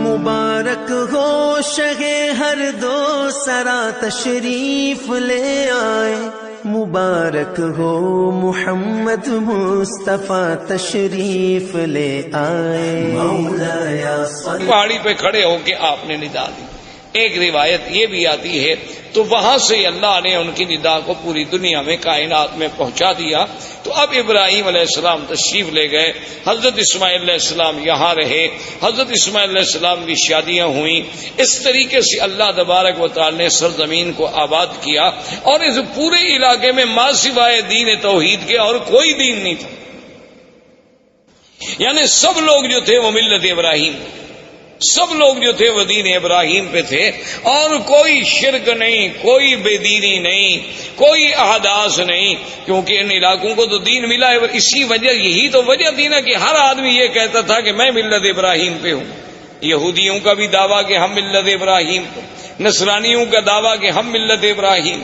مبارک ہو شہ ہر دو سرا تشریف لے آئے، مبارک ہو محمد مصطفیٰ تشریف لے آئے، مولایا صلی۔ پہاڑی پہ کھڑے ہو کے آپ نے ندا دی۔ ایک روایت یہ بھی آتی ہے تو وہاں سے اللہ نے ان کی ندا کو پوری دنیا میں کائنات میں پہنچا دیا۔ تو اب ابراہیم علیہ السلام تشریف لے گئے، حضرت اسماعیل علیہ السلام یہاں رہے، حضرت اسماعیل علیہ السلام کی شادیاں ہوئیں۔ اس طریقے سے اللہ تبارک و تعالی نے سرزمین کو آباد کیا، اور اس پورے علاقے میں ماں سوائے دین توحید کے اور کوئی دین نہیں تھا، یعنی سب لوگ جو تھے وہ ملت ابراہیم، سب لوگ جو تھے وہ دین ابراہیم پہ تھے، اور کوئی شرک نہیں، کوئی بے دینی نہیں، کوئی احداث نہیں، کیونکہ ان علاقوں کو تو دین ملا ہے۔ اسی وجہ، یہی تو وجہ تھی نا کہ ہر آدمی یہ کہتا تھا کہ میں ملت ابراہیم پہ ہوں۔ یہودیوں کا بھی دعویٰ کہ ہم ملت ابراہیم پہ، نصرانیوں کا دعویٰ کہ ہم ملت ابراہیم،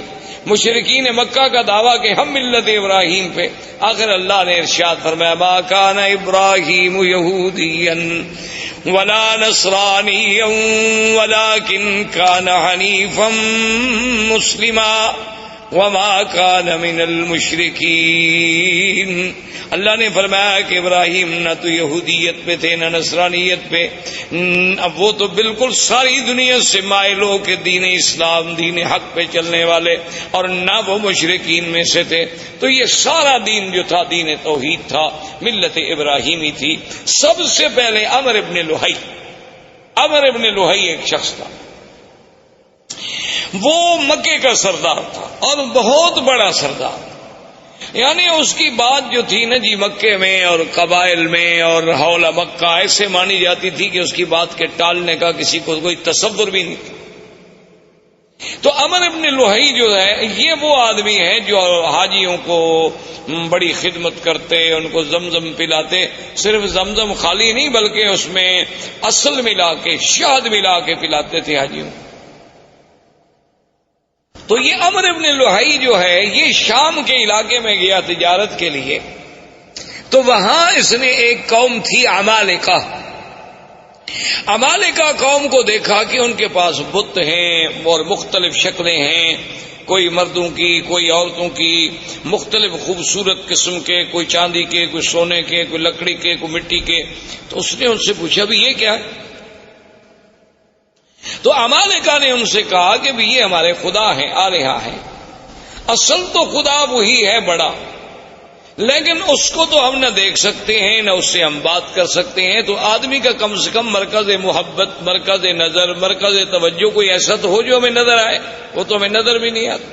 مشرکین مکہ کا دعویٰ کہ ہم ملت ابراہیم پہ۔ آخر اللہ نے ارشاد فرمایا ما کان ابراہیم یہودیا ولا نصرانیا ولکن کان حنیفا مسلما وما کان من المشرکین۔ اللہ نے فرمایا کہ ابراہیم نہ تو یہودیت پہ تھے نہ نصرانیت پہ، اب وہ تو بالکل ساری دنیا سے مائل ہو کے دین اسلام، دین حق پہ چلنے والے، اور نہ وہ مشرکین میں سے تھے۔ تو یہ سارا دین جو تھا دین توحید تھا، ملت ابراہیمی تھی۔ سب سے پہلے عمرو ابن لوہی ایک شخص تھا، وہ مکے کا سردار تھا اور بہت بڑا سردار، یعنی اس کی بات جو تھی نا جی مکے میں اور قبائل میں اور حول مکہ ایسے مانی جاتی تھی کہ اس کی بات کے ٹالنے کا کسی کو کوئی تصور بھی نہیں تھا۔ تو عمرو ابن لوہی جو ہے یہ وہ آدمی ہے جو حاجیوں کو بڑی خدمت کرتے، ان کو زمزم پلاتے، صرف زمزم خالی نہیں بلکہ اس میں اصل ملا کے، شہد ملا کے پلاتے تھے حاجیوں۔ تو یہ عمرو ابن لوہی جو ہے یہ شام کے علاقے میں گیا تجارت کے لیے، تو وہاں اس نے ایک قوم تھی عمالقہ قوم کو دیکھا کہ ان کے پاس بت ہیں اور مختلف شکلیں ہیں، کوئی مردوں کی، کوئی عورتوں کی، مختلف خوبصورت قسم کے، کوئی چاندی کے، کوئی سونے کے، کوئی لکڑی کے، کوئی مٹی کے۔ تو اس نے ان سے پوچھا بھی یہ کیا ہے؟ تو عمالقہ نے ان سے کہا کہ بھی یہ ہمارے خدا ہیں، آلہہ ہیں۔ اصل تو خدا وہی ہے بڑا، لیکن اس کو تو ہم نہ دیکھ سکتے ہیں نہ اس سے ہم بات کر سکتے ہیں، تو آدمی کا کم سے کم مرکز محبت، مرکز نظر، مرکز توجہ کوئی ایسا تو ہو جو ہمیں نظر آئے، وہ تو ہمیں نظر بھی نہیں آتا۔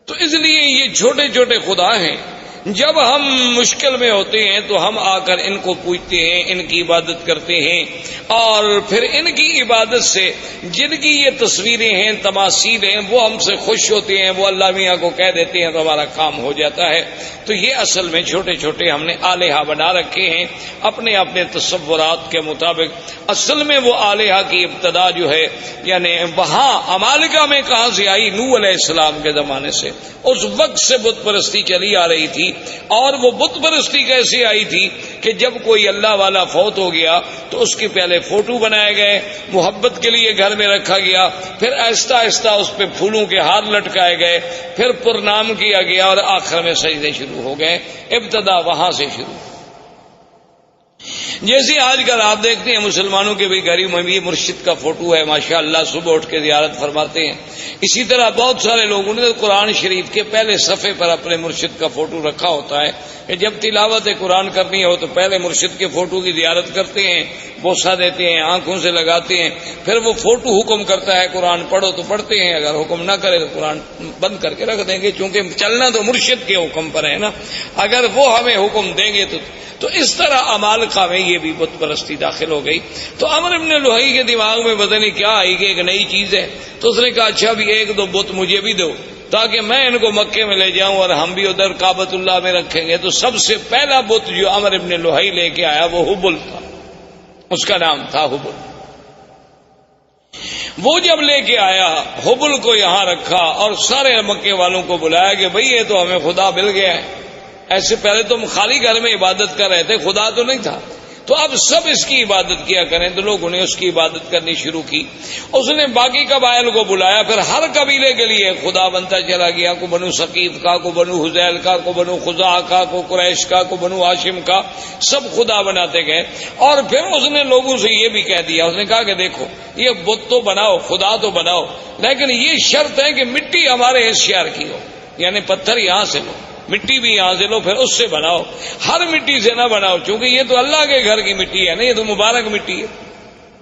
تو اس لیے یہ چھوٹے چھوٹے خدا ہیں، جب ہم مشکل میں ہوتے ہیں تو ہم آ کر ان کو پوجتے ہیں، ان کی عبادت کرتے ہیں، اور پھر ان کی عبادت سے جن کی یہ تصویریں ہیں، تماثیل ہیں، وہ ہم سے خوش ہوتے ہیں، وہ اللہ میاں کو کہہ دیتے ہیں تو ہمارا کام ہو جاتا ہے۔ تو یہ اصل میں چھوٹے چھوٹے ہم نے آلہہ بنا رکھے ہیں اپنے اپنے تصورات کے مطابق۔ اصل میں وہ آلہہ کی ابتدا جو ہے یعنی وہاں عمالقہ میں کہاں سے آئی؟ نوح علیہ السلام کے زمانے سے، اس وقت سے بت پرستی چلی آ رہی تھی۔ اور وہ بت پرستی کیسے آئی تھی کہ جب کوئی اللہ والا فوت ہو گیا تو اس کے پہلے فوٹو بنائے گئے، محبت کے لیے گھر میں رکھا گیا، پھر آہستہ آہستہ اس پہ پھولوں کے ہار لٹکائے گئے، پھر پرنام کیا گیا، اور آخر میں سجدے شروع ہو گئے۔ ابتدا وہاں سے شروع۔ جیسے آج کل آپ دیکھتے ہیں مسلمانوں کے بھی گھر میں بھی مرشد کا فوٹو ہے، ماشاءاللہ صبح اٹھ کے زیارت فرماتے ہیں۔ اسی طرح بہت سارے لوگوں نے قرآن شریف کے پہلے صفحے پر اپنے مرشد کا فوٹو رکھا ہوتا ہے کہ جب تلاوت قرآن کرنی ہو تو پہلے مرشد کے فوٹو کی زیارت کرتے ہیں، بوسہ دیتے ہیں، آنکھوں سے لگاتے ہیں، پھر وہ فوٹو حکم کرتا ہے قرآن پڑھو تو پڑھتے ہیں، اگر حکم نہ کرے تو قرآن بند کر کے رکھ دیں گے، چونکہ چلنا تو مرشد کے حکم پر ہے نا، اگر وہ ہمیں حکم دیں گے تو اس طرح عمالقہ میں یہ بھی بت پرستی داخل ہو گئی۔ تو عمرو ابن لوہی کے دماغ میں پتہ نہیں کیا آئی کہ ایک نئی چیز ہے، تو اس نے کہا اچھا بھی ایک دو بت مجھے بھی دو تاکہ میں ان کو مکے میں لے جاؤں اور ہم بھی ادھر کعبۃ اللہ میں رکھیں گے۔ تو سب سے پہلا بت جو عمرو ابن لوہی لے کے آیا وہ حبل تھا، اس کا نام تھا حبل۔ وہ جب لے کے آیا حبل کو یہاں رکھا اور سارے مکے والوں کو بلایا کہ بھئی یہ تو ہمیں خدا مل گیا ہے، ایسے پہلے تم خالی گھر میں عبادت کر رہے تھے، خدا تو نہیں تھا، تو اب سب اس کی عبادت کیا کریں، تو لوگوں نے اس کی عبادت کرنی شروع کی۔ اس نے باقی قبائل کو بلایا، پھر ہر قبیلے کے لیے خدا بنتا چلا گیا، کو بنو ثقیف کا، کو بنو حذیل کا، کو بنو خزاعہ کا، کو قریش کا، کو بنو ہاشم کا، سب خدا بناتے گئے۔ اور پھر اس نے لوگوں سے یہ بھی کہہ دیا، اس نے کہا کہ دیکھو یہ بت تو بناؤ، خدا تو بناؤ، لیکن یہ شرط ہے کہ مٹی ہمارے اس شہر کی ہو، یعنی پتھر یہاں سے لو، مٹی بھی یہاں سے لو، پھر اس سے بناؤ، ہر مٹی سے نہ بناؤ، چونکہ یہ تو اللہ کے گھر کی مٹی ہے نا، یہ تو مبارک مٹی ہے۔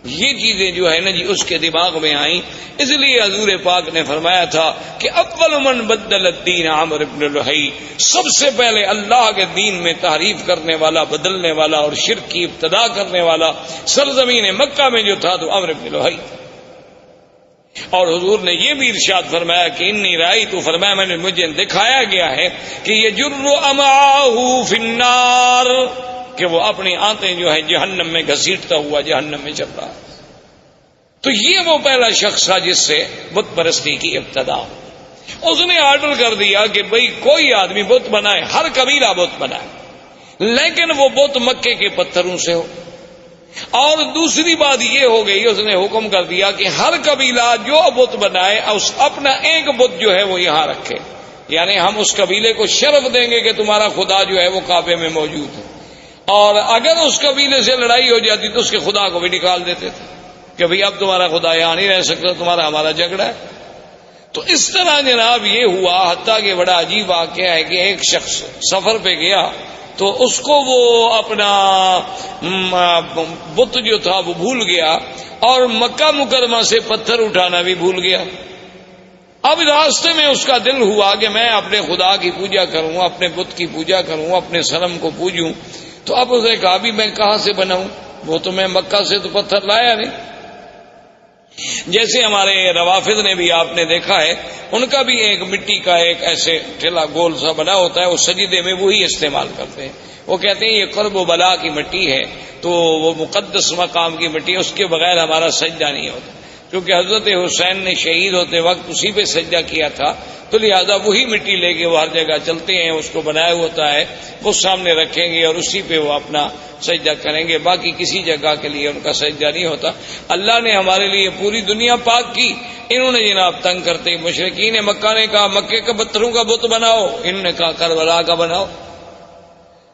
یہ چیزیں جو ہے نا جی اس کے دماغ میں آئیں، اس لیے حضور پاک نے فرمایا تھا کہ اول من بدل الدین عامر بن لہی، سب سے پہلے اللہ کے دین میں تحریف کرنے والا، بدلنے والا اور شرک کی ابتدا کرنے والا سرزمین مکہ میں جو تھا تو عامر بن لہی۔ اور حضور نے یہ بھی ارشاد فرمایا کہ انی رأیت، تو فرمایا میں نے مجھے دکھایا گیا ہے کہ یجر امعاہ فی النار، کہ وہ اپنی آنتیں جو ہے جہنم میں گھسیٹتا ہوا جہنم میں چل رہا۔ تو یہ وہ پہلا شخص تھا جس سے بت پرستی کی ابتدا۔ اس نے آرڈر کر دیا کہ بھئی کوئی آدمی بت بنائے، ہر قبیلہ بت بنائے، لیکن وہ بت مکے کے پتھروں سے ہو۔ اور دوسری بات یہ ہو گئی، اس نے حکم کر دیا کہ ہر قبیلہ جو بت بنائے اپنا ایک بت جو ہے وہ یہاں رکھے، یعنی ہم اس قبیلے کو شرف دیں گے کہ تمہارا خدا جو ہے وہ کعبے میں موجود ہے، اور اگر اس قبیلے سے لڑائی ہو جاتی تو اس کے خدا کو بھی نکال دیتے تھے کہ بھئی اب تمہارا خدا یہاں نہیں رہ سکتا، تمہارا ہمارا جھگڑا ہے۔ تو اس طرح جناب یہ ہوا، حتیٰ کہ بڑا عجیب واقعہ ہے کہ ایک شخص سفر پہ گیا تو اس کو وہ اپنا بت جو تھا وہ بھول گیا، اور مکہ مکرمہ سے پتھر اٹھانا بھی بھول گیا۔ اب راستے میں اس کا دل ہوا کہ میں اپنے خدا کی پوجا کروں، اپنے بت کی پوجا کروں، اپنے صنم کو پوجوں۔ تو اب اس نے کہا بھی میں کہاں سے بناؤں، وہ تو میں مکہ سے تو پتھر لایا نہیں۔ جیسے ہمارے روافض نے بھی آپ نے دیکھا ہے، ان کا بھی ایک مٹی کا ایک ایسے ٹھیلا گول سا بنا ہوتا ہے، وہ سجدے میں وہی استعمال کرتے ہیں۔ وہ کہتے ہیں یہ قرب و بلا کی مٹی ہے، تو وہ مقدس مقام کی مٹی ہے، اس کے بغیر ہمارا سجدہ نہیں ہوتا، کیونکہ حضرت حسین نے شہید ہوتے وقت اسی پہ سجدہ کیا تھا، تو لہذا وہی مٹی لے کے وہ ہر جگہ چلتے ہیں، اس کو بنایا ہوتا ہے، وہ سامنے رکھیں گے اور اسی پہ وہ اپنا سجدہ کریں گے، باقی کسی جگہ کے لیے ان کا سجدہ نہیں ہوتا۔ اللہ نے ہمارے لیے پوری دنیا پاک کی، انہوں نے جناب تنگ کرتے مشرکین مکہ نے کہا مکے کے پتھروں کا بت بناؤ، انہوں نے کہا کربلا کا بناؤ۔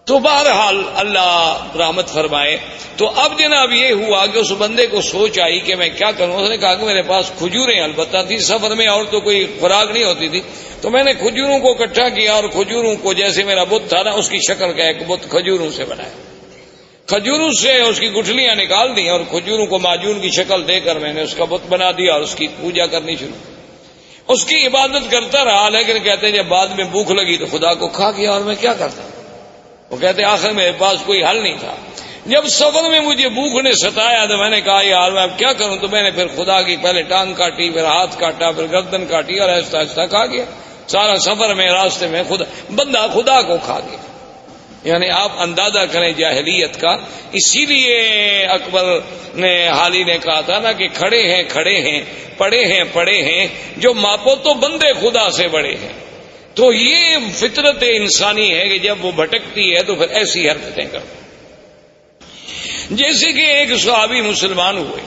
تو بہرحال اللہ رحمت فرمائے۔ تو اب جناب یہ ہوا کہ اس بندے کو سوچ آئی کہ میں کیا کروں۔ اس نے کہا کہ میرے پاس کھجوریں البتہ تھی سفر میں، اور تو کوئی خوراک نہیں ہوتی تھی، تو میں نے کھجوروں کو اکٹھا کیا اور کھجوروں کو جیسے میرا بت تھا نا اس کی شکل کا ایک بت کھجوروں سے بنایا، کھجوروں سے اس کی گٹھلیاں نکال دی اور کھجوروں کو معجون کی شکل دے کر میں نے اس کا بت بنا دیا اور اس کی پوجا کرنی شروع، اس کی عبادت کرتا رہا۔ لیکن کہتے ہیں جب بعد میں بھوک لگی تو خدا کو کھا گیا، اور میں کیا کرتا۔ وہ کہتے آخر میرے پاس کوئی حل نہیں تھا، جب سفر میں مجھے بھوک نے ستایا تو میں نے کہا یار میں اب کیا کروں، تو میں نے پھر خدا کی پہلے ٹانگ کاٹی، پھر ہاتھ کاٹا، پھر گردن کاٹی، اور آہستہ آہستہ کھا گیا سارا سفر میں، راستے میں بندہ خدا کو کھا گیا۔ یعنی آپ اندازہ کریں جاہلیت کا۔ اسی لیے اکبر نے حالی نے کہا تھا نا کہ کھڑے ہیں کھڑے ہیں، پڑے ہیں پڑے ہیں، جو ماپو تو بندے خدا سے بڑے ہیں۔ تو یہ فطرت انسانی ہے کہ جب وہ بھٹکتی ہے تو پھر ایسی حرکتیں کرتی۔ جیسے کہ ایک صحابی مسلمان ہوئے،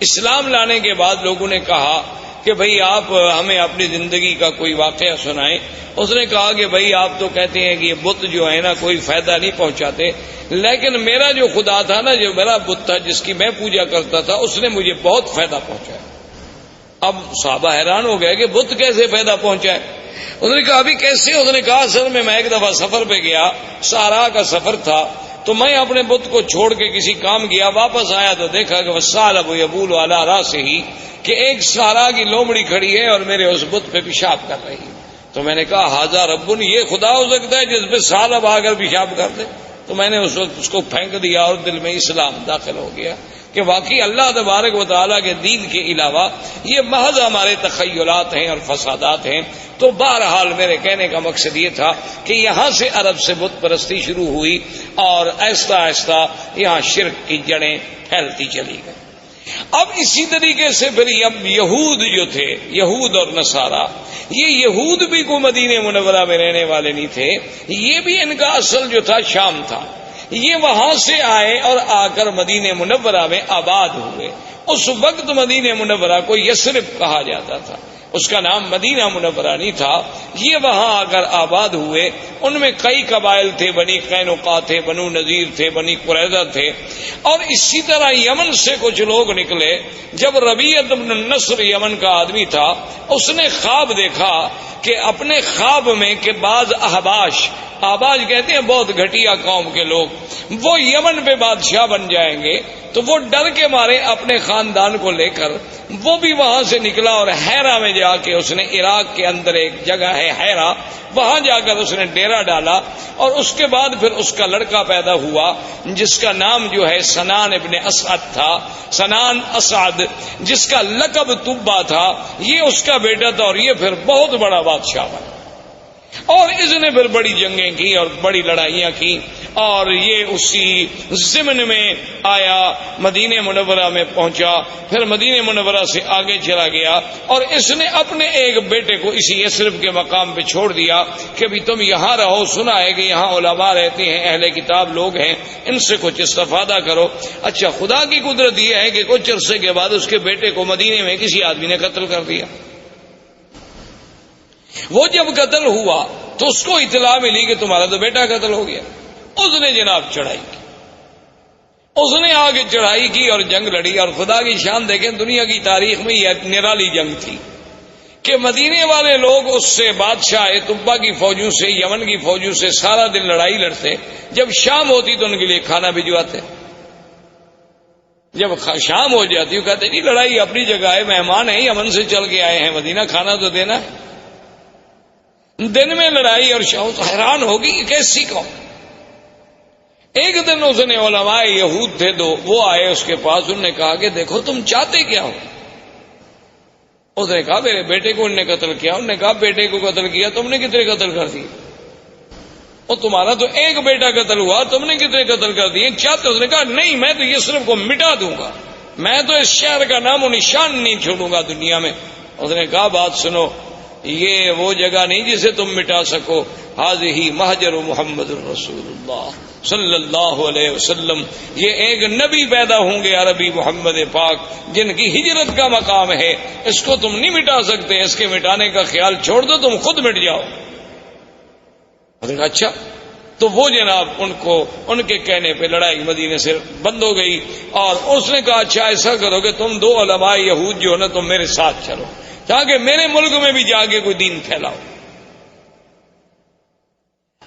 اسلام لانے کے بعد لوگوں نے کہا کہ بھئی آپ ہمیں اپنی زندگی کا کوئی واقعہ سنائیں۔ اس نے کہا کہ بھئی آپ تو کہتے ہیں کہ یہ بت جو ہے نا کوئی فائدہ نہیں پہنچاتے، لیکن میرا جو خدا تھا نا، جو میرا بت تھا جس کی میں پوجا کرتا تھا، اس نے مجھے بہت فائدہ پہنچایا۔ اب صحابہ حیران ہو گئے کہ بت کیسے فائدہ پہنچائے۔ انہوں نے کہا ابھی کیسے؟ اس نے کہا اصل میں ایک دفعہ سفر پہ گیا، صحرا کا سفر تھا، تو میں اپنے بت کو چھوڑ کے کسی کام گیا، واپس آیا تو دیکھا کہ وَالثَّعْلَبُ يَبُولُ عَلَىٰ رَأْسِهِ، کہ ایک صحرا کی لومڑی کھڑی ہے اور میرے اس بت پہ پیشاب کر رہی ہے۔ تو میں نے کہا ھذا رب، یہ خدا ہو سکتا ہے جس پہ ثعلب آ کر پیشاب کر دے؟ تو میں نے اس وقت اس کو پھینک دیا اور دل میں اسلام داخل ہو گیا کہ واقعی اللہ تبارک و تعالیٰ کے دین کے علاوہ یہ محض ہمارے تخیلات ہیں اور فسادات ہیں۔ تو بہرحال میرے کہنے کا مقصد یہ تھا کہ یہاں سے عرب سے بت پرستی شروع ہوئی اور آہستہ آہستہ یہاں شرک کی جڑیں پھیلتی چلی گئی۔ اب اسی طریقے سے پھر اب یہود جو تھے، یہود اور نصارہ، یہ یہود بھی کوئی مدینہ منورہ میں رہنے والے نہیں تھے، یہ بھی ان کا اصل جو تھا شام تھا، یہ وہاں سے آئے اور آ کر مدینہ منورہ میں آباد ہوئے. اس وقت مدینہ منورہ کو یثرب کہا جاتا تھا، اس کا نام مدینہ منورہ نہیں تھا. یہ وہاں آ کر آباد ہوئے. ان میں کئی قبائل تھے، بنی قینقاع تھے، بنو نذیر تھے، بنی قریظہ تھے، اور اسی طرح یمن سے کچھ لوگ نکلے. جب ربیعۃ بن النصر یمن کا آدمی تھا، اس نے خواب دیکھا کہ اپنے خواب میں کہ بعض احباش کہتے ہیں بہت گھٹیا قوم کے لوگ، وہ یمن پہ بادشاہ بن جائیں گے. تو وہ ڈر کے مارے اپنے خاندان کو لے کر وہ بھی وہاں سے نکلا اور حیرہ میں جا کے اس نے، عراق کے اندر ایک جگہ ہے حیرہ، وہاں جا کر اس نے ڈیرا ڈالا. اور اس کے بعد پھر اس کا لڑکا پیدا ہوا جس کا نام جو ہے سنان ابن اسعد تھا، سنان اسعد، جس کا لقب طبہ تھا. یہ اس کا بیٹا تھا اور یہ پھر بہت بڑا بادشاہ بنا. اور اس نے پھر بڑی جنگیں کی اور بڑی لڑائیاں کی. اور یہ اسی ضمن میں آیا، مدینہ منورہ میں پہنچا، پھر مدینہ منورہ سے آگے چلا گیا. اور اس نے اپنے ایک بیٹے کو اسی یثرب کے مقام پہ چھوڑ دیا کہ بھی تم یہاں رہو، سنا ہے کہ یہاں علماء رہتے ہیں، اہل کتاب لوگ ہیں، ان سے کچھ استفادہ کرو. اچھا، خدا کی قدرت یہ ہے کہ کچھ عرصے کے بعد اس کے بیٹے کو مدینے میں کسی آدمی نے قتل کر دیا. وہ جب قتل ہوا تو اس کو اطلاع ملی کہ تمہارا تو بیٹا قتل ہو گیا. اس نے جناب چڑھائی کی، اس نے آگے چڑھائی کی اور جنگ لڑی. اور خدا کی شان دیکھیں، دنیا کی تاریخ میں یہ نرالی جنگ تھی کہ مدینے والے لوگ اس سے بادشاہ طبہ کی فوجوں سے، یمن کی فوجوں سے سارا دن لڑائی لڑتے. جب شام ہوتی تو ان کے لیے کھانا بھجواتے. جب شام ہو جاتی وہ کہتے نہیں، لڑائی اپنی جگہ ہے، مہمان ہیں، یمن سے چل کے آئے ہیں مدینہ، کھانا تو دینا ہے. دن میں لڑائی اور شام. حیران ہوگی کہ کیسی قوم. ایک دن اس نے علماء یہود تھے دو، وہ آئے اس کے پاس. انہوں نے کہا کہ دیکھو تم چاہتے کیا ہو. اس نے کہا میرے بیٹے کو انہوں نے قتل کیا. انہوں نے کہا بیٹے کو قتل کیا، تم نے کتنے قتل کر دیے؟ اور تمہارا تو ایک بیٹا قتل ہوا، تم نے کتنے قتل کر دیے؟ چاہتے؟ اس نے کہا نہیں، میں تو یثرب کو مٹا دوں گا، میں تو اس شہر کا نام و نشان نہیں چھوڑوں گا دنیا میں. اس نے کہا بات سنو، یہ وہ جگہ نہیں جسے تم مٹا سکو. ہذہ مہجر محمد الرسول اللہ صلی اللہ علیہ وسلم. یہ ایک نبی پیدا ہوں گے عربی محمد پاک، جن کی ہجرت کا مقام ہے. اس کو تم نہیں مٹا سکتے، اس کے مٹانے کا خیال چھوڑ دو، تم خود مٹ جاؤ. اچھا. تو وہ جناب ان کے کہنے پہ لڑائی مدینے سے بند ہو گئی. اور اس نے کہا اچھا ایسا کرو کہ تم دو علماء یہود جو ہے نا، تم میرے ساتھ چلو تاکہ میرے ملک میں بھی جا کے کوئی دین پھیلاؤ.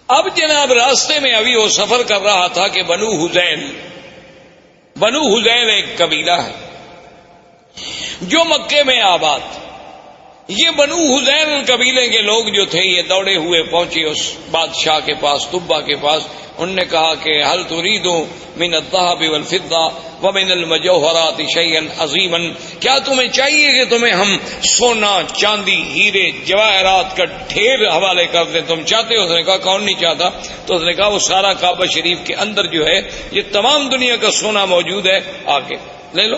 اب جناب راستے میں ابھی وہ سفر کر رہا تھا کہ بنو حذیل ایک قبیلہ ہے جو مکے میں آباد. یہ بنو حذیل قبیلے کے لوگ جو تھے یہ دوڑے ہوئے پہنچے اس بادشاہ کے پاس، طبہ کے پاس. انہوں نے کہا کہ هل تريد من الذهب والفضة ومن المجوهرات شيئا عظيما، کیا تمہیں چاہیے کہ تمہیں ہم سونا، چاندی، ہیرے، جواہرات کا ڈھیر حوالے کر دیں؟ تم چاہتے ہو؟ اس نے کہا کون نہیں چاہتا. تو اس نے کہا وہ سارا کعبہ شریف کے اندر جو ہے یہ تمام دنیا کا سونا موجود ہے، آگے لے لو.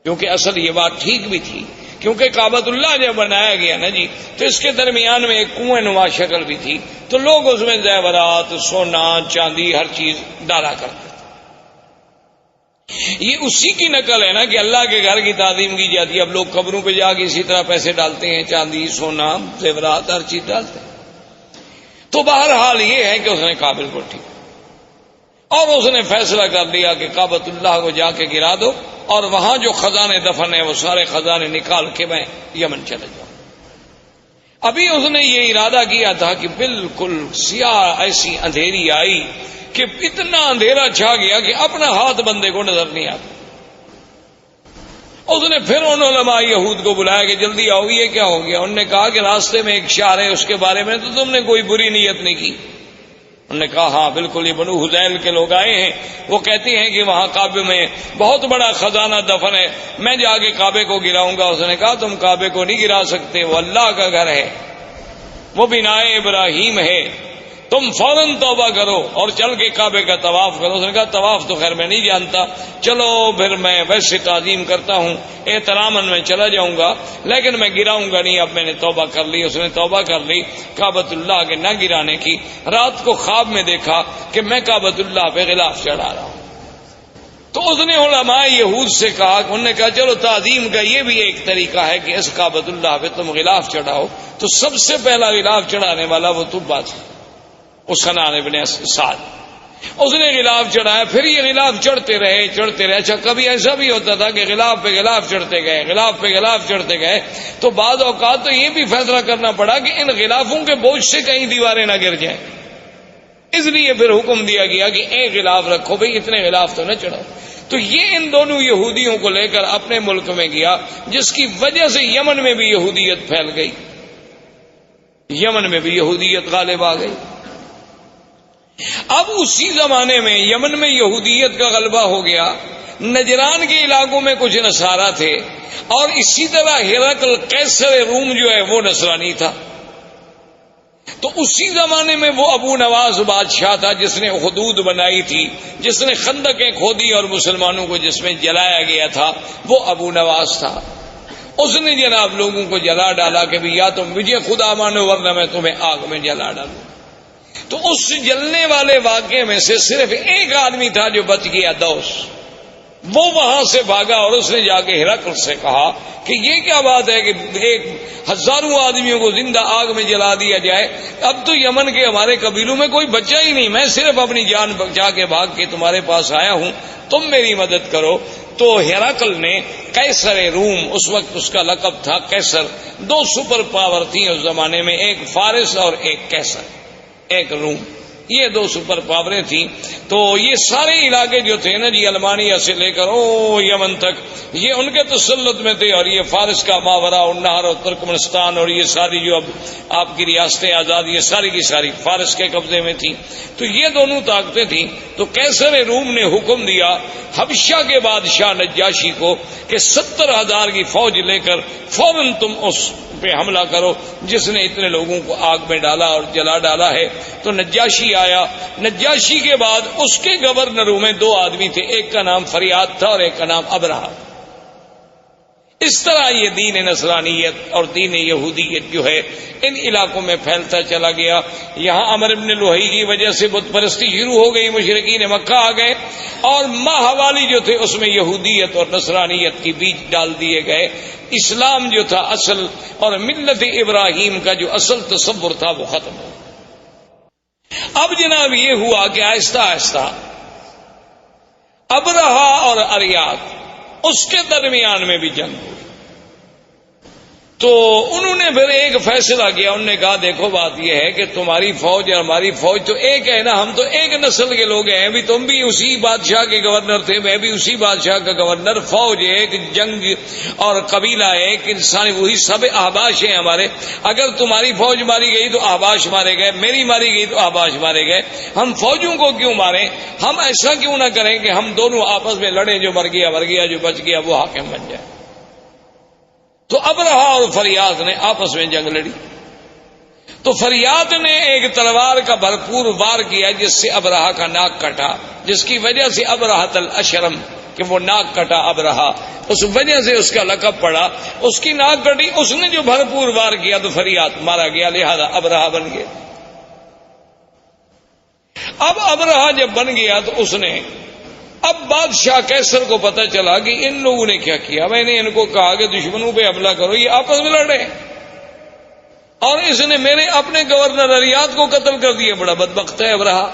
کیونکہ اصل یہ بات ٹھیک بھی تھی، کیونکہ کعبۃ اللہ جب بنایا گیا نا جی، تو اس کے درمیان میں ایک کنویں نما شکل بھی تھی، تو لوگ اس میں زیورات، سونا، چاندی، ہر چیز ڈالا کرتے تھے. یہ اسی کی نقل ہے نا کہ اللہ کے گھر کی تعظیم کی جاتی ہے. اب لوگ قبروں پہ جا کے اسی طرح پیسے ڈالتے ہیں، چاندی، سونا، زیورات، ہر چیز ڈالتے ہیں. تو بہرحال یہ ہے کہ اس نے قابل کو ٹھیک، اور اس نے فیصلہ کر لیا کہ کعبۃ اللہ کو جا کے گرا دو، اور وہاں جو خزانے دفن ہیں وہ سارے خزانے نکال کے میں یمن چلے جاؤں. ابھی اس نے یہ ارادہ کیا تھا کہ بالکل سیاہ ایسی اندھیری آئی کہ اتنا اندھیرا چھا گیا کہ اپنا ہاتھ بندے کو نظر نہیں آتا. اس نے پھر ان علماء یہود کو بلایا کہ جلدی آؤ، یہ کیا ہو گیا؟ انہوں نے کہا کہ راستے میں ایک شہر ہے، اس کے بارے میں تو تم نے کوئی بری نیت نہیں کی. انہوں نے کہا ہاں بالکل، یہ بنو حذیل کے لوگ آئے ہیں، وہ کہتے ہیں کہ وہاں کعبے میں بہت بڑا خزانہ دفن ہے، میں جا کے کعبے کو گراؤں گا. اس نے کہا تم کعبے کو نہیں گرا سکتے، وہ اللہ کا گھر ہے، وہ بنائے ابراہیم ہے، تم فوراً توبہ کرو اور چل کے کعبے کا طواف کرو. اس نے کہا طواف تو خیر میں نہیں جانتا, چلو پھر میں ویسے تعظیم کرتا ہوں, احتراماً میں چلا جاؤں گا, لیکن میں گراؤں گا نہیں, اب میں نے توبہ کر لی. اس نے توبہ کر لی کعبۃ اللہ کے نہ گرانے کی. رات کو خواب میں دیکھا کہ میں کعبۃ اللہ پہ غلاف چڑھا رہا ہوں. تو اس نے علماء یہود سے کہا, انہوں نے کہا چلو تعظیم کا یہ بھی ایک طریقہ ہے کہ اس کعبۃ اللہ پہ تم غلاف چڑھاؤ. تو سب سے پہلا غلاف چڑھانے والا وہ تبا تھا, اس کا نام ابن سعد. اس نے غلاف چڑھایا, پھر یہ غلاف چڑھتے رہے. اچھا کبھی ایسا بھی ہوتا تھا کہ غلاف پہ غلاف چڑھتے گئے, غلاف پہ غلاف چڑھتے گئے, تو بعض اوقات تو یہ بھی فیصلہ کرنا پڑا کہ ان غلافوں کے بوجھ سے کہیں دیواریں نہ گر جائیں. اس لیے پھر حکم دیا گیا کہ ایک غلاف رکھو بھئی, اتنے غلاف تو نہ چڑھاؤ. تو یہ ان دونوں یہودیوں کو لے کر اپنے ملک میں گیا, جس کی وجہ سے یمن میں بھی یہودیت پھیل گئی, یمن میں بھی یہودیت غالب آ گئی. اب اسی زمانے میں یمن میں یہودیت کا غلبہ ہو گیا. نجران کے علاقوں میں کچھ نصارہ تھے, اور اسی طرح ہرقل قیصر روم جو ہے وہ نصرانی تھا. تو اسی زمانے میں وہ ابو نواز بادشاہ تھا جس نے حدود بنائی تھی, جس نے خندقیں کھودی اور مسلمانوں کو جس میں جلایا گیا تھا, وہ ابو نواز تھا. اس نے جناب لوگوں کو جلا ڈالا کہ بھی یا تم مجھے خدا مانو ورنہ میں تمہیں آگ میں جلا ڈالوں. تو اس جلنے والے واقعے میں سے صرف ایک آدمی تھا جو بچ گیا, دوس. وہ وہاں سے بھاگا اور اس نے جا کے ہرقل سے کہا کہ یہ کیا بات ہے کہ ایک ہزاروں آدمیوں کو زندہ آگ میں جلا دیا جائے. اب تو یمن کے ہمارے قبیلوں میں کوئی بچہ ہی نہیں, میں صرف اپنی جان بچا کے بھاگ کے تمہارے پاس آیا ہوں, تم میری مدد کرو. تو ہرقل نے قیصر روم, اس وقت اس کا لقب تھا قیصر, دو سپر پاور تھیں اس زمانے میں, ایک فارس اور ایک قیصر, ایک روم, یہ دو سپر پاوریں تھیں. تو یہ سارے علاقے جو تھے نا جی, المانیہ سے لے کر یمن تک, یہ ان کے تسلط میں تھے, اور یہ فارس کا ماورا النہر اور ترکمنستان اور یہ ساری جو اب آپ کی ریاستیں آزاد, یہ ساری کی ساری فارس کے قبضے میں تھیں. تو یہ دونوں طاقتیں تھیں. تو قیصر روم نے حکم دیا حبشہ کے بادشاہ نجاشی کو کہ 70,000 کی فوج لے کر فوراً تم اس پہ حملہ کرو جس نے اتنے لوگوں کو آگ میں ڈالا اور جلا ڈالا ہے. تو نجاشی آیا. نجاشی کے بعد اس کے گورنروں میں دو آدمی تھے, ایک کا نام فریاد تھا اور ایک کا نام ابرہہ. اس طرح یہ دین نصرانیت اور دین یہودیت جو ہے ان علاقوں میں پھیلتا چلا گیا. یہاں عمر بن لوہی کی وجہ سے بت پرستی شروع ہو گئی, مشرکین مکہ آ گئے, اور ماہوالی جو تھے اس میں یہودیت اور نصرانیت کی بیج ڈال دیے گئے. اسلام جو تھا اصل اور ملت ابراہیم کا جو اصل تصور تھا وہ ختم ہو. اب جناب یہ ہوا کہ آہستہ آہستہ ابرہہ اور اریاد اس کے درمیان میں بھی جنگ ہوئی. تو انہوں نے پھر ایک فیصلہ کیا, انہوں نے کہا دیکھو بات یہ ہے کہ تمہاری فوج اور ہماری فوج تو ایک ہے نا, ہم تو ایک نسل کے لوگ ہیں, بھی تم بھی اسی بادشاہ کے گورنر تھے, میں بھی اسی بادشاہ کا گورنر. فوج ایک, جنگ اور قبیلہ ایک, انسان وہی, سب احباش ہیں ہمارے. اگر تمہاری فوج ماری گئی تو احباش مارے گئے, میری ماری گئی تو احباش مارے گئے. ہم فوجوں کو کیوں ماریں, ہم ایسا کیوں نہ کریں کہ ہم دونوں آپس میں لڑیں, جو مر گیا, جو بچ گیا وہ حاکم بن جائے. تو ابرہہ اور فریاد نے آپس میں جنگ لڑی. تو فریاد نے ایک تلوار کا بھرپور وار کیا جس سے ابرہہ کا ناک کٹا, جس کی وجہ سے ابرہۃ الاشرم, کہ وہ ناک کٹا ابرہہ, اس وجہ سے اس کا لقب پڑا. اس کی ناک کٹی, اس نے جو بھرپور وار کیا تو فریاد مارا گیا, لہذا ابرہہ بن گیا. اب ابرہہ جب بن گیا تو اس نے, اب بادشاہ قیصر کو پتہ چلا کہ ان لوگوں نے کیا کیا. میں نے ان کو کہا کہ دشمنوں پہ حملہ کرو, یہ آپس میں لڑے, اور اس نے میرے اپنے گورنر اریاد کو قتل کر دیا, بڑا بدبخت ہے ابرہہ.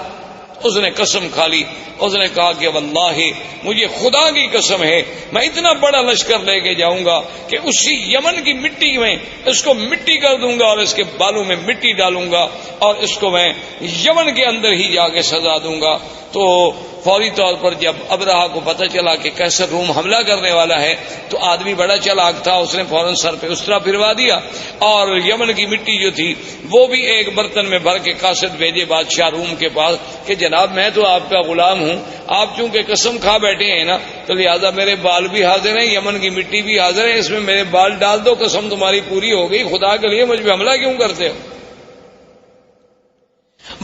اس نے قسم کھا لی, اس نے کہا کہ واللہ مجھے خدا کی قسم ہے میں اتنا بڑا لشکر لے کے جاؤں گا کہ اسی یمن کی مٹی میں اس کو مٹی کر دوں گا, اور اس کے بالوں میں مٹی ڈالوں گا, اور اس کو میں یمن کے اندر ہی جا کے سزا دوں گا. تو فوری طور پر جب ابرہہ کو پتہ چلا کہ قیصر روم حملہ کرنے والا ہے, تو آدمی بڑا چالاک تھا, اس نے فوراً سر پہ اسطرا پھروا دیا, اور یمن کی مٹی جو تھی وہ بھی ایک برتن میں بھر کے قاصد بھیجے بادشاہ روم کے پاس کہ جناب میں تو آپ کا غلام ہوں, آپ چونکہ قسم کھا بیٹھے ہیں نا, تو لہذا میرے بال بھی حاضر ہیں, یمن کی مٹی بھی حاضر ہے, اس میں میرے بال ڈال دو, قسم تمہاری پوری ہو گئی, خدا کے لیے مجھ پہ حملہ کیوں کرتے ہو.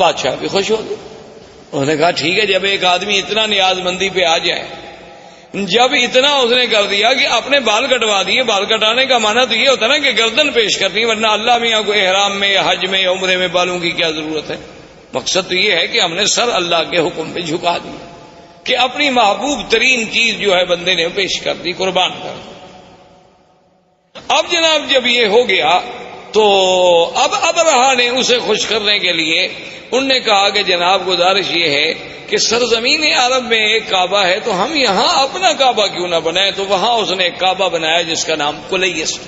بادشاہ بھی خوش ہو گئے. انہوں نے کہا ٹھیک ہے، جب ایک آدمی اتنا نیاز مندی پہ آ جائے، جب اتنا اس نے کر دیا کہ اپنے بال کٹوا دیے. بال کٹانے کا معنی تو یہ ہوتا ہے نا کہ گردن پیش کرنی، ورنہ اللہ میاں کو احرام میں یا حج میں یا عمرے میں بالوں کی کیا ضرورت ہے؟ مقصد تو یہ ہے کہ ہم نے سر اللہ کے حکم پہ جھکا دیا کہ اپنی محبوب ترین چیز جو ہے بندے نے پیش کر دی، قربان کر دی. اب جناب جب یہ ہو گیا تو اب ابرہا نے اسے خوش کرنے کے لیے انہوں نے کہا کہ جناب گزارش یہ ہے کہ سرزمین عرب میں ایک کعبہ ہے، تو ہم یہاں اپنا کعبہ کیوں نہ بنائیں. تو وہاں اس نے ایک کعبہ بنایا جس کا نام کلیس،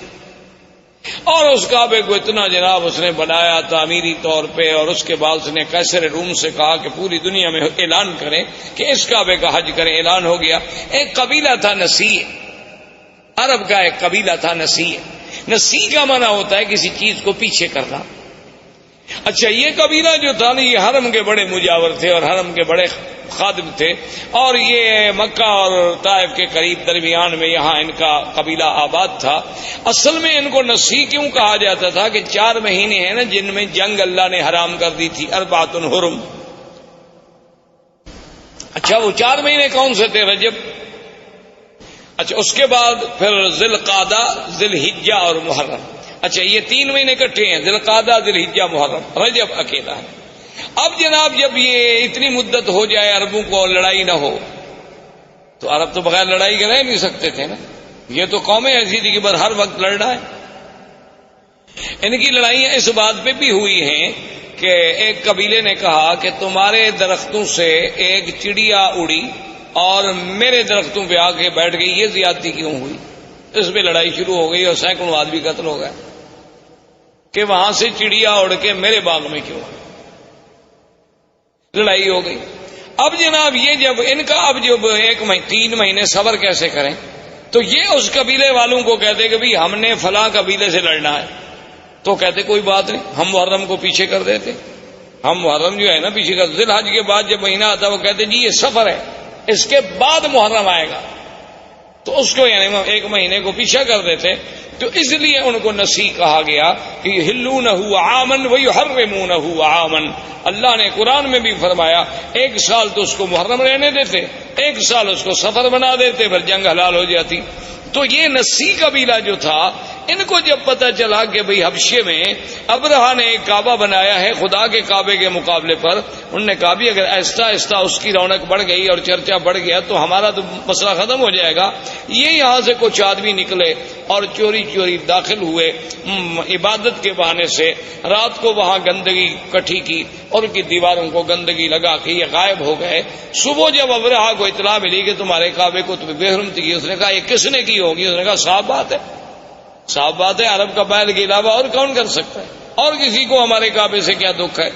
اور اس کعبے کو اتنا جناب اس نے بنایا تعمیری طور پہ، اور اس کے بعد اس نے قیصر روم سے کہا کہ پوری دنیا میں اعلان کریں کہ اس کعبے کا حج کریں. اعلان ہو گیا. ایک قبیلہ تھا نسیع، عرب کا ایک قبیلہ تھا نسیع. نسیع کا معنی ہوتا ہے کسی چیز کو پیچھے کرنا. اچھا، یہ قبیلہ جو تھا نا، یہ حرم کے بڑے مجاور تھے اور حرم کے بڑے خادم تھے، اور یہ مکہ اور طائف کے قریب درمیان میں یہاں ان کا قبیلہ آباد تھا. اصل میں ان کو نسیع کیوں کہا جاتا تھا کہ 4 مہینے ہیں نا جن میں جنگ اللہ نے حرام کر دی تھی، اربعۃ حرم. اچھا، وہ 4 مہینے کون سے تھے؟ رجب، اچھا اس کے بعد پھر ذی القعدہ، ذی الحجہ اور محرم. اچھا، یہ 3 مہینے اکٹھے ہیں، ذی القعدہ، ذی الحجہ، محرم. رجب اکیلا ہے. اب جناب جب یہ اتنی مدت ہو جائے عربوں کو لڑائی نہ ہو، تو عرب تو بغیر لڑائی کے رہ نہیں سکتے تھے نا. یہ تو قومیں ایسی تھی کہ بس ہر وقت لڑنا ہے. ان کی لڑائیاں اس بات پہ بھی ہوئی ہیں کہ ایک قبیلے نے کہا کہ تمہارے درختوں سے ایک چڑیا اڑی اور میرے درختوں پہ آ کے بیٹھ گئی، یہ زیادتی کیوں ہوئی؟ اس پہ لڑائی شروع ہو گئی اور سینکڑوں آدمی قتل ہو گئے کہ وہاں سے چڑیا اڑ کے میرے باغ میں کیوں؟ لڑائی ہو گئی. اب جناب یہ جب ان کا اب جب 3 مہینے صبر کیسے کریں، تو یہ اس قبیلے والوں کو کہتے کہ بھئی ہم نے فلاں قبیلے سے لڑنا ہے. تو کہتے کوئی بات نہیں، ہم محرم کو پیچھے کر دیتے. ہم محرم جو ہے نا پیچھے کر، ذی الحج کے بعد جب مہینہ آتا وہ کہتے جی یہ سفر ہے، اس کے بعد محرم آئے گا، تو اس کو یعنی 1 مہینے کو پیچھے کر دیتے. تو اس لیے ان کو نسیع کہا گیا کہ یحلونہ عاما ویحرمونہ عاما. اللہ نے قرآن میں بھی فرمایا 1 سال تو اس کو محرم رہنے دیتے، 1 سال اس کو سفر بنا دیتے، پھر جنگ حلال ہو جاتی. تو یہ نسیع قبیلہ جو تھا، ان کو جب پتہ چلا کہ بھئی حبشے میں ابرہا نے ایک کعبہ بنایا ہے خدا کے کعبے کے مقابلے پر، انہوں نے کہا بھی اگر آہستہ آہستہ اس کی رونق بڑھ گئی اور چرچا بڑھ گیا تو ہمارا تو مسئلہ ختم ہو جائے گا. یہ یہاں سے کچھ آدمی نکلے اور چوری چوری داخل ہوئے عبادت کے بہانے سے، رات کو وہاں گندگی کٹھی کی اور ان کی دیواروں کو گندگی لگا کے یہ غائب ہو گئے. صبح جب ابرہا کو اطلاع ملی کہ تمہارے کعبے کو تمہیں بے حرمتی کی، اس نے کہا یہ کس نے کی ہوگی؟ اس نے کہا صاف بات ہے، صاف بات ہے، عرب قبائل کے علاوہ اور کون کر سکتا ہے، اور کسی کو ہمارے کعبے سے کیا دکھ ہے؟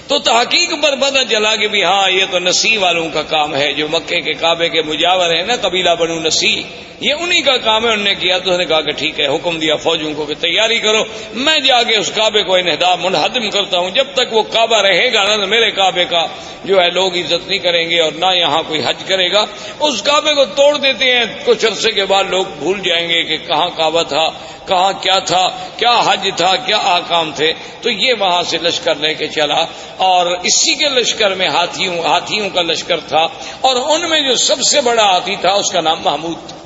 تو تحقیق پر پتہ چلا کہ بھی ہاں یہ تو نسیع والوں کا کام ہے، جو مکے کے کعبے کے مجاور ہیں نا قبیلہ بنو نسیع، یہ انہی کا کام ہے. انہوں نے کیا تو انہوں نے کہا کہ ٹھیک ہے، حکم دیا فوجوں کو کہ تیاری کرو، میں جا کے اس کعبے کو منہدم کرتا ہوں. جب تک وہ کعبہ رہے گا نا میرے کعبے کا جو ہے لوگ عزت نہیں کریں گے اور نہ یہاں کوئی حج کرے گا. اس کعبے کو توڑ دیتے ہیں، کچھ عرصے کے بعد لوگ بھول جائیں گے کہ کہاں کعبہ تھا، کہاں کیا تھا، کیا حج تھا، کیا آکام تھے. تو یہ وہاں سے لشکر لے کے چلا، اور اسی کے لشکر میں ہاتھیوں کا لشکر تھا، اور ان میں جو سب سے بڑا ہاتھی تھا اس کا نام محمود تھا.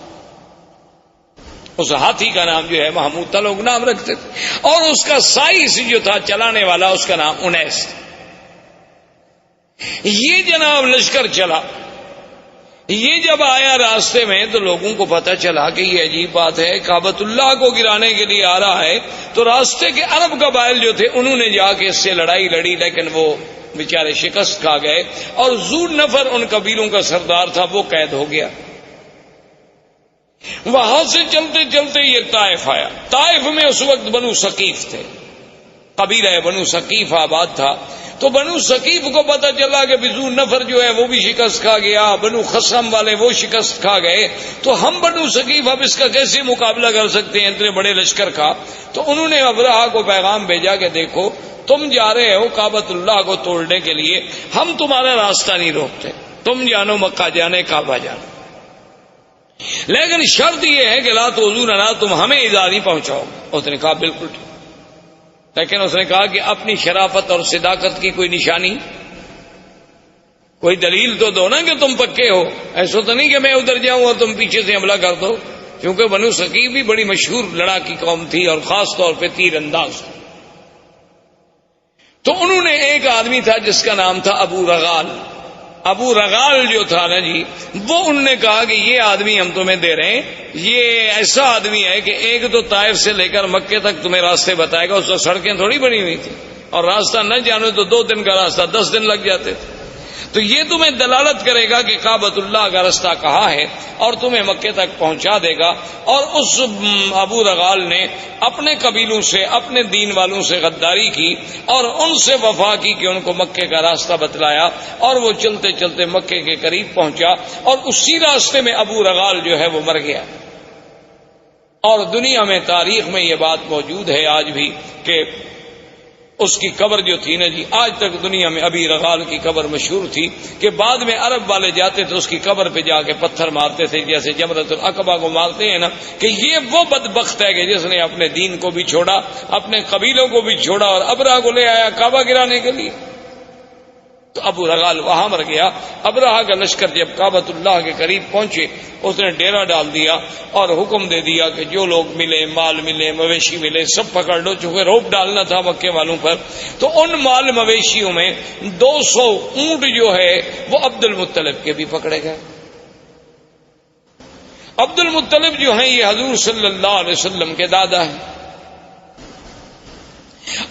اس ہاتھی کا نام جو ہے محمود تھا، لوگ نام رکھتے تھے. اور اس کا سائز جو تھا چلانے والا، اس کا نام انیس. یہ جناب لشکر چلا، یہ جب آیا راستے میں تو لوگوں کو پتہ چلا کہ یہ عجیب بات ہے، کعبۃ اللہ کو گرانے کے لیے آ رہا ہے. تو راستے کے عرب قبائل جو تھے انہوں نے جا کے اس سے لڑائی لڑی، لیکن وہ بیچارے شکست کھا گئے، اور ذو نفر ان قبیلوں کا سردار تھا وہ قید ہو گیا. وہاں سے چلتے چلتے یہ طائف آیا. طائف میں اس وقت بنو ثقیف تھے، قبیلہ بنو ثقیف آباد تھا. تو بنو ثقیف کو پتہ چلا کہ ذو نفر جو ہے وہ بھی شکست کھا گیا، بنو خصم والے وہ شکست کھا گئے، تو ہم بنو ثقیف اب اس کا کیسے مقابلہ کر سکتے ہیں اتنے بڑے لشکر کا. تو انہوں نے ابرہا کو پیغام بھیجا کہ دیکھو تم جا رہے ہو کعبۃ اللہ کو توڑنے کے لیے، ہم تمہارا راستہ نہیں روکتے، تم جانو مکہ جانے، کعبہ جانا، لیکن شرط یہ ہے کہ لا تؤذوننا، تم ہمیں ایذا نہیں پہنچاؤ. اس نے کہا بالکل ٹھیک. لیکن اس نے کہا کہ اپنی شرافت اور صداقت کی کوئی نشانی، کوئی دلیل تو دو نا کہ تم پکے ہو. ایسا تو نہیں کہ میں ادھر جاؤں اور تم پیچھے سے حملہ کر دو، کیونکہ بنو ثقیف بھی بڑی مشہور لڑاکی قوم تھی اور خاص طور پہ تیر انداز تھی. تو انہوں نے ایک آدمی تھا جس کا نام تھا ابو رغال. ابو رغال جو تھا نا جی، وہ انہوں نے کہا کہ یہ آدمی ہم تمہیں دے رہے ہیں، یہ ایسا آدمی ہے کہ ایک تو طائف سے لے کر مکے تک تمہیں راستے بتائے گا. اس وقت سڑکیں تھوڑی بنی ہوئی تھی اور راستہ نہ جانے تو 2 دن کا راستہ 10 دن لگ جاتے تھے. تو یہ تمہیں دلالت کرے گا کہ کعبۃ اللہ کا راستہ کہاں ہے اور تمہیں مکے تک پہنچا دے گا. اور اس ابو رغال نے اپنے قبیلوں سے، اپنے دین والوں سے غداری کی اور ان سے وفا کی کہ ان کو مکے کا راستہ بتلایا، اور وہ چلتے چلتے مکے کے قریب پہنچا اور اسی راستے میں ابو رغال جو ہے وہ مر گیا. اور دنیا میں تاریخ میں یہ بات موجود ہے آج بھی کہ اس کی قبر جو تھی نا جی، آج تک دنیا میں ابی رغال کی قبر مشہور تھی کہ بعد میں عرب والے جاتے تھے اس کی قبر پہ جا کے پتھر مارتے تھے، جیسے جمرۃ العقبہ کو مارتے ہیں نا، کہ یہ وہ بدبخت ہے کہ جس نے اپنے دین کو بھی چھوڑا، اپنے قبیلوں کو بھی چھوڑا اور ابرہہ کو لے آیا کعبہ گرانے کے لیے. تو ابو رغال وہاں مر گیا. ابرہہ کا لشکر جب کعبۃ اللہ کے قریب پہنچے، اس نے ڈیرا ڈال دیا اور حکم دے دیا کہ جو لوگ ملے، مال ملے، مویشی ملے، سب پکڑ لو. چونکہ روب ڈالنا تھا مکے والوں پر، تو ان مال مویشیوں میں 200 اونٹ جو ہے وہ عبد المطلب کے بھی پکڑے گئے. عبد المطلب جو ہیں یہ حضور صلی اللہ علیہ وسلم کے دادا ہیں.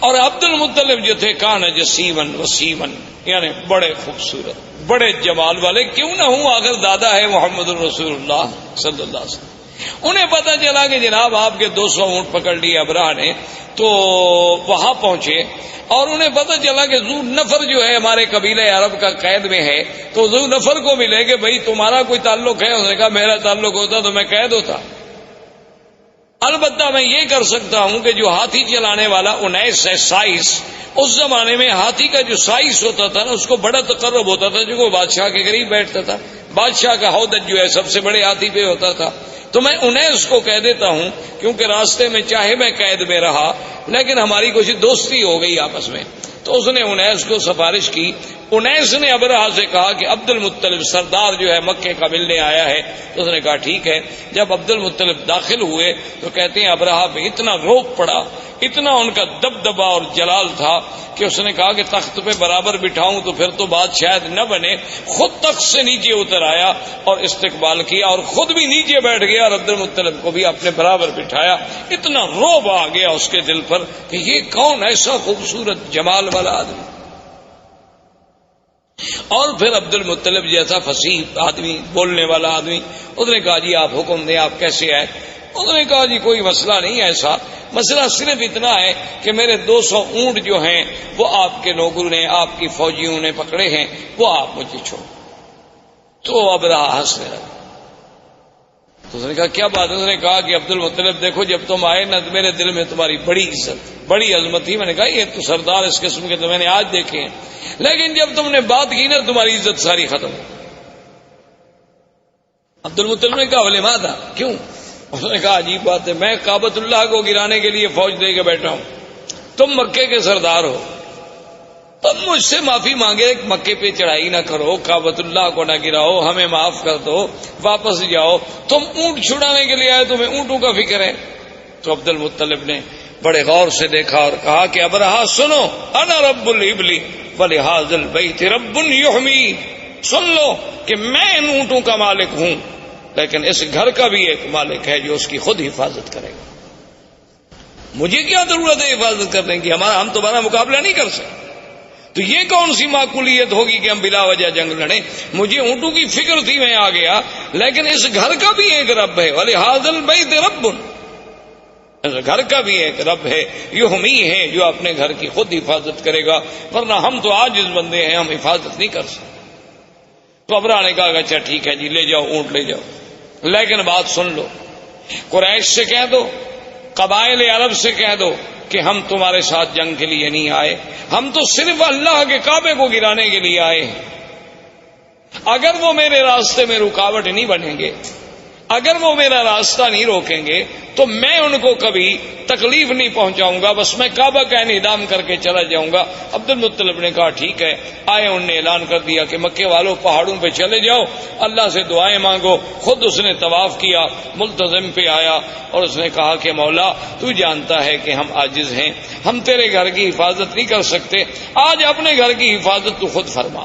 اور عبد المطلب جو تھے کان جسیمن وسیمن، یعنی بڑے خوبصورت، بڑے جمال والے، کیوں نہ ہوں آخر دادا ہے محمد الرسول اللہ صلی اللہ علیہ وسلم. انہیں پتا چلا کہ جناب آپ کے 200 اونٹ پکڑ لیے ابرہہ نے، تو وہاں پہنچے اور انہیں پتا چلا کہ ذو نفر جو ہے ہمارے قبیلہ عرب کا قید میں ہے. تو ذو نفر کو ملے کہ بھئی تمہارا کوئی تعلق ہے؟ اس نے کہا میرا تعلق ہوتا تو میں قید ہوتا. البتہ میں یہ کر سکتا ہوں کہ جو ہاتھی چلانے والا 19 ہے سائس، اس زمانے میں ہاتھی کا جو سائس ہوتا تھا نا، اس کو بڑا تقرب ہوتا تھا، جو وہ بادشاہ کے قریب بیٹھتا تھا. بادشاہ کا ہودج جو ہے سب سے بڑے ہاتھی پہ ہوتا تھا. تو میں 19 کو کہہ دیتا ہوں، کیونکہ راستے میں چاہے میں قید میں رہا لیکن ہماری کچھ دوستی ہو گئی آپس میں. تو اس نے 19 کو سفارش کی. 19 نے ابرہہ سے کہا کہ عبد المطلب سردار جو ہے مکے کا ملنے آیا ہے. تو اس نے کہا ٹھیک ہے. جب عبد المطلب داخل ہوئے تو کہتے ہیں ابرہہ پہ اتنا روب پڑا، اتنا ان کا دبدبا اور جلال تھا کہ اس نے کہا کہ تخت پہ برابر بٹھاؤں تو پھر تو بات شاید نہ بنے. خود تخت سے نیچے اتر آیا اور استقبال کیا اور خود بھی نیچے بیٹھ گیا اور عبد المطلب کو بھی اپنے برابر بٹھایا. اتنا روب آ گیا اس کے دل پر کہ یہ کون ایسا خوبصورت جمال والا آدمی. اور پھر عبد المطلب جیسا فصیح آدمی، بولنے والا آدمی، اس نے کہا جی آپ حکم دیں، آپ کیسے آئے؟ اس نے کہا جی کوئی مسئلہ نہیں ایسا، مسئلہ صرف اتنا ہے کہ میرے 200 اونٹ جو ہیں وہ آپ کے لوگوں نے، آپ کی فوجیوں نے پکڑے ہیں، وہ آپ مجھے چھوڑ. تو ابرہہ ہنسنے لگا. تو اس نے کہا کیا بات ہے؟ اس نے کہا کہ عبد المطلب دیکھو جب تم آئے نا تو میرے دل میں تمہاری بڑی عزت، بڑی عظمت تھی. میں نے کہا یہ تو سردار اس قسم کے تو میں نے آج دیکھے ہیں، لیکن جب تم نے بات کی نا تمہاری عزت ساری ختم ہو. عبد المطلب نے کہا ولی ماذا، کیوں؟ اس نے کہا عجیب بات ہے، میں کعبۃ اللہ کو گرانے کے لیے فوج دے کے بیٹھا ہوں، تم مکے کے سردار ہو، تم مجھ سے معافی مانگے ایک مکے پہ چڑھائی نہ کرو، کعبۃ اللہ کو نہ گراؤ، ہمیں معاف کر دو، واپس جاؤ. تم اونٹ چھڑانے کے لیے آئے، تمہیں اونٹوں کا فکر ہے. تو عبد المطلب نے بڑے غور سے دیکھا اور کہا کہ ابرہہ سنو، انا رب الابل ولہذا البیت رب یحمی، سن لو کہ میں ان اونٹوں کا مالک ہوں، لیکن اس گھر کا بھی ایک مالک ہے جو اس کی خود حفاظت کرے گا. مجھے کیا ضرورت ہے حفاظت کرنے کی؟ ہم تمہارا مقابلہ نہیں کر سکتے. تو یہ کون سی معقولیت ہوگی کہ ہم بلا وجہ جنگ لڑیں؟ مجھے اونٹوں کی فکر تھی، میں آ گیا، لیکن اس گھر کا بھی ایک رب ہے، ولہذا البیت رب، اس گھر کا بھی ایک رب ہے، یحمی ہے، جو اپنے گھر کی خود حفاظت کرے گا، ورنہ ہم تو عاجز بندے ہیں، ہم حفاظت نہیں کر سکتے. تو ابرہہ نے کہا اچھا ٹھیک ہے جی، لے جاؤ اونٹ لے جاؤ، لیکن بات سن لو، قریش سے کہہ دو، قبائل عرب سے کہہ دو کہ ہم تمہارے ساتھ جنگ کے لیے نہیں آئے، ہم تو صرف اللہ کے کعبے کو گرانے کے لیے آئے ہیں. اگر وہ میرے راستے میں رکاوٹ نہیں بنیں گے، اگر وہ میرا راستہ نہیں روکیں گے تو میں ان کو کبھی تکلیف نہیں پہنچاؤں گا، بس میں کعبہ کا انہدام کر کے چلا جاؤں گا۔ عبد المطلب نے کہا ٹھیک ہے۔ آئے، انہوں نے اعلان کر دیا کہ مکے والوں پہاڑوں پہ چلے جاؤ، اللہ سے دعائیں مانگو۔ خود اس نے طواف کیا، ملتزم پہ آیا اور اس نے کہا کہ مولا تو جانتا ہے کہ ہم عاجز ہیں، ہم تیرے گھر کی حفاظت نہیں کر سکتے، آج اپنے گھر کی حفاظت تو خود فرما۔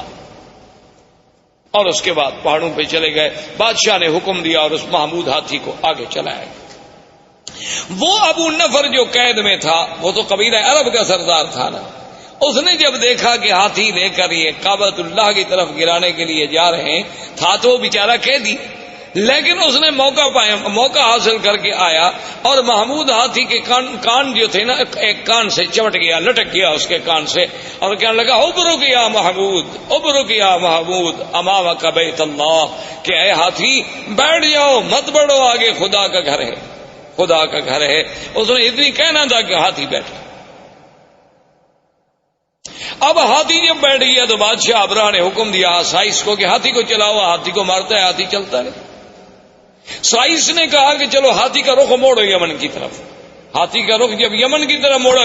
اور اس کے بعد پہاڑوں پہ چلے گئے۔ بادشاہ نے حکم دیا اور اس محمود ہاتھی کو آگے چلایا۔ وہ ابو نفر جو قید میں تھا، وہ تو قبیلہ عرب کا سردار تھا نا، اس نے جب دیکھا کہ ہاتھی لے کر یہ کعبۃ اللہ کی طرف گرانے کے لیے جا رہے ہیں، تھا تو بیچارہ قیدی، لیکن اس نے موقع حاصل کر کے آیا اور محمود ہاتھی کے کان جو تھے نا، ایک کان سے چمٹ گیا، لٹک گیا اس کے کان سے، اور کہنے لگا ابرک یا محمود، ابرک یا محمود امامک بیت اللہ، کہ اے ہاتھی بیٹھ جاؤ، مت بڑھو، آگے خدا کا گھر ہے، خدا کا گھر ہے۔ اس نے اتنی کہنا تھا کہ ہاتھی بیٹھ گیا۔ اب ہاتھی جب بیٹھ گیا تو بادشاہ ابراہ نے حکم دیا سائس کو کہ ہاتھی کو چلاؤ، ہاتھی کو مارتا ہے، ہاتھی چلتا ہے۔ سائس نے کہا کہ چلو ہاتھی کا رخ موڑو یمن کی طرف۔ ہاتھی کا رخ جب یمن کی طرف موڑا